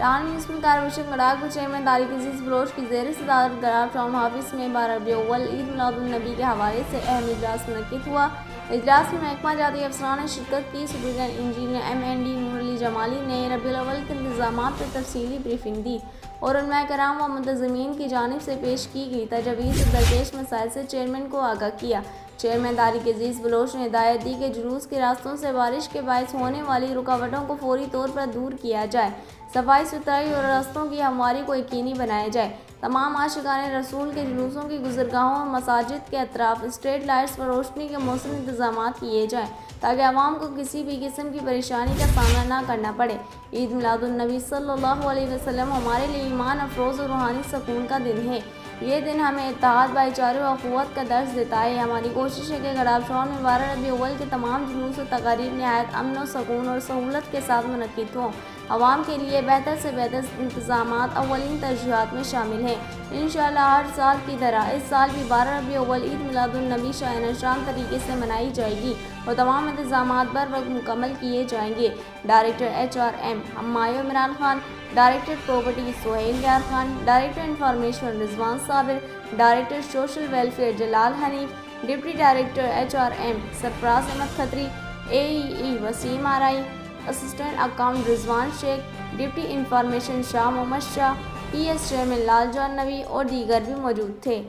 Town municipal corporation Gadakh के chairman Tariq अजीज Bloch की ज़ेर सदारत गडाख टाउन ऑफिस में 12 रबीउल अव्वल ईद मिलादुन्नबी के हवाले से अहम इजलास मुनक्किद हुआ। इजलास में महकमा जाती अफसरान ने शिरकत की। सुपरिटेंडेंट इंजीनियर MND नूर जमाली ने रबीउल अव्वल के इंतजामात पर तफसीली ब्रीफिंग दी और उलमा कराम व मुंतज़मीन की जानिब से पेश की गई तजवीज़ दरपेश मसाइल से चेयरमैन को आगाह किया। चेयरमैन तारिक अजीज बलोच ने हिदायत दी कि जुलूस के रास्तों से बारिश के बायस होने वाली रुकावटों को फौरी तौर पर दूर किया जाए, सफाई सुथराई और रास्तों की हमवारी को यकीनी बनाया जाए। तमाम आशिकाने रसूल के जुलूसों की गुजरगाहों और मसाजिद के अतराफ स्ट्रीट लाइट्स पर रोशनी के मौसम इंतजाम किए जाएँ ताकि आवाम को किसी भी किस्म की परेशानी का सामना ना करना पड़े। ईद मिलादुन्नबी सल्लल्लाहु अलैहि वसल्लम हमारे लिए ईमान अफरोज़ और रूहानी सुकून का दिन है। ये दिन हमें इत्तेहाद, भाईचारे और अखुवत का दर्स देता है। हमारी कोशिश है कि गडाख टाउन में 12 रबीउल अव्वल के तमाम जुलूस और तकारीर नहायत अमन और सुकून और सहूलत के साथ मुनक्किद हों। आवाम के लिए बेहतर से बेहतर इंतजामात अव्वलीन तरजीहात में शामिल हैं। इंशाअल्लाह हर साल की तरह इस साल भी 12 रबीउल अव्वल ईद मिलादुन्नबी शान शान तरीके से मनाई जाएगी और तमाम इंतजामात बर वक्त मुकम्मल किए जाएंगे। Director HRM Humayun Imran Khan, director property Suhail Yar Khan, director information Rizwan Sabir, director social welfare Jalal Hanif, deputy director HRM Sarfaraz Ahmed Khatri, AEE Waseem Arain, assistant account Rizwan Shaikh, deputy information Shah Mohammad Shah, PS chairman Lal John Nabi और दीगर भी मौजूद थे।